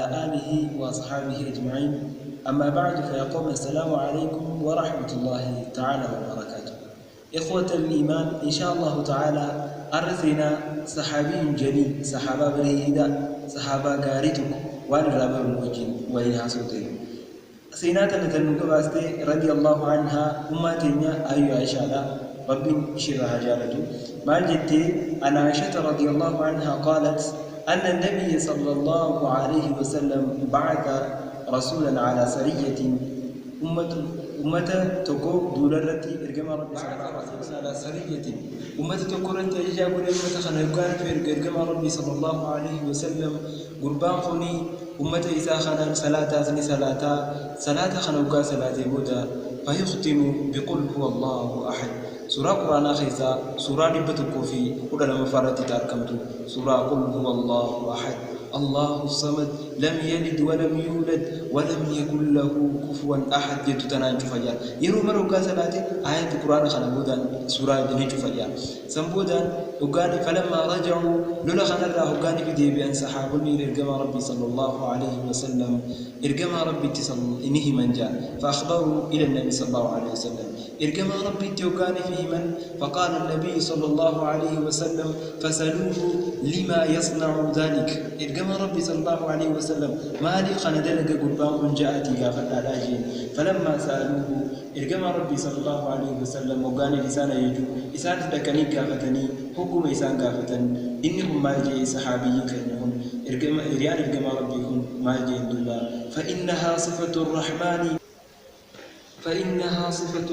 آله وأصحابه أجمعين. أما بعد فيقول السلام عليكم ورحمة الله تعالى وبركاته. إخوة الإيمان، إن شاء الله تعالى أرثنا صحابي جليل، صحابة بريدة، صحابة قارتك وأن رابع الموجين وإلها صوتين سينات نتنقباستي رضي الله عنها أماتنا أيها عائشة رب شرها جالته ما جدتي أن عائشة رضي الله عنها قالت أن النبي صلى الله عليه وسلم بعث رسولا على سرية أمة تكو دولرتي إرجم ربي صلى الله عليه وسلم على سرية أمة تكورنت إجابة أمة خنوكان في إرجم ربي صلى الله عليه وسلم قربان خني أمة إذا خنا صلاة صلاة خنوكا صلاة بودا فيختم بقل هو الله أحد. سورة قرآن خيزا سورة نبتكو في قل لما فرت تاركمتو سورة قل هو الله أحد الله الصمد لم يلد ولم يولد ولم يكن له كفوا أحد يتتنان شفيا يرو مروكا صلاة آية القرآن خنبودا سورة دني شفيا سنبودا وقال فلما رجعوا لولا خنرا وقال في دي بأن صحابني إرجم ربي صلى الله عليه وسلم إرجم ربي إنه من جاء فأخبروا إلى النبي صلى الله عليه وسلم إرجم ربي وكان فيه من فقال النبي صلى الله عليه وسلم فسألوه لما يصنع ذلك. إرجم ربي صلى الله عليه وسلم ما لي خندلق قربان جاءتي قافت الآجين فلما سألوه إرجم ربي صلى الله عليه وسلم وقال لسان يجو إسان دكني قافتني حكم إسان قافتن إنهم ما جاء صحابي كأنهم إرجم ربكم ما جاء الدنيا فإنها صفة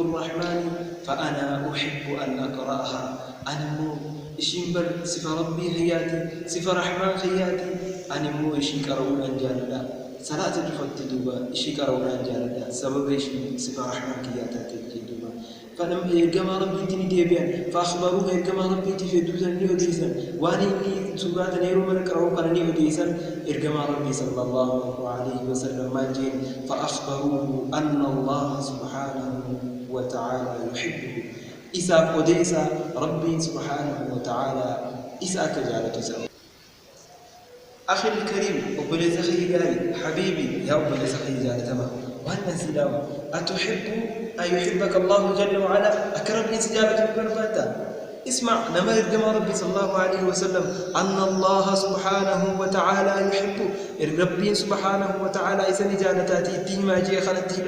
الرحمن فأنا أحب أن أقرأها. أنمو إشيمبر صفة ربي هياتي صفة رحمن هياتي أنمو إشي كرونا جالدا صلاة تفتدوبا إشي كرونا جالدا سبب إشي صفة رحمن هياتي تجدوبا فلم يرجم ربي تني ديبيان فأخبروه يرجم ربي تفيدوزا نيوديسا واني سورة نيرو من كروكا نيوديسا يرجم ربي صلى الله عليه وسلم ما جين فأخبروه أن الله سبحانه وتعالى يحبه إساء وديسا ربي سبحانه وتعالى إساء كجالة سوا. أخي الكريم وبليس خيجاري حبيبي يا وبليس خيجاري تمام وأنا سلام أتحب أن يحبك الله جل وعلا أكرم إنسجابة البرباتة. اسمع لما يرجم ربي صلى الله عليه وسلم أن الله سبحانه وتعالى يحب ربي سبحانه وتعالى إذا نجالتاتي تيما جي خلته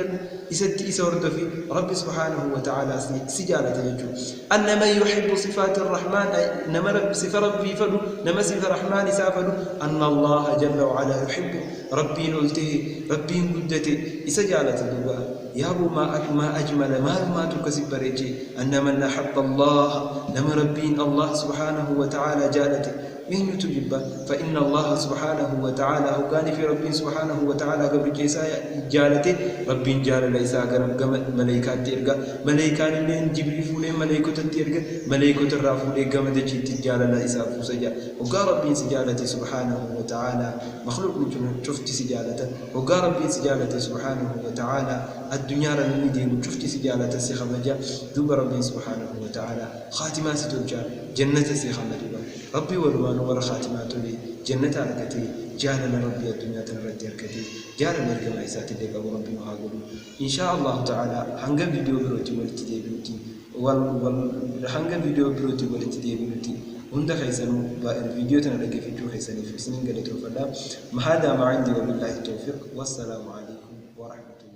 إسدي إسورد في ربي سبحانه وتعالى سجالة يجو أن من يحب صفات الرحمن نما صفة ربي فلو نما صفة الرحمن سافلو أن الله جل وعلا يحب ربي نلته ربي قدته إسجالة دوبا يا أبو ما أجمل ما تكسب بريجي أن من أحب الله لما ربي الله سبحانه وتعالى جالته من يتجب فإن الله سبحانه وتعالى هو كان في ربي سبحانه وتعالى قبل جيسا جالته ربي جال ليس قرب ملائكات تيرجا ملائكان لين جبريل فولي ملائكة تيرجا ملائكة الرافولي قام دجيت جال ليس فوسجا وقال ربي سجالته سبحانه وتعالى مخلوق نجوم شفت سجالته وقال ربي سجالته سبحانه وتعالى الدنيا للمدين شفت سجالته سخمجا دوب ربي سبحانه وتعالى خاتمات ترجع جنة سخمجا ربي والوان ور خاتمات لي جنة على جعلنا ربي الدنيا تنرد يركتي جعلنا نرجع عيسات اللي قبل ربي وهاقول إن شاء الله تعالى هنجا فيديو بروتي ولتدي بروتي هنجا فيديو بروتي ولتدي بروتي هندا خيسانو الفيديو تنرجع فيديو خيساني في سنين قلت وفلا ما هذا ما عندي وبالله التوفيق والسلام عليكم ورحمة الله.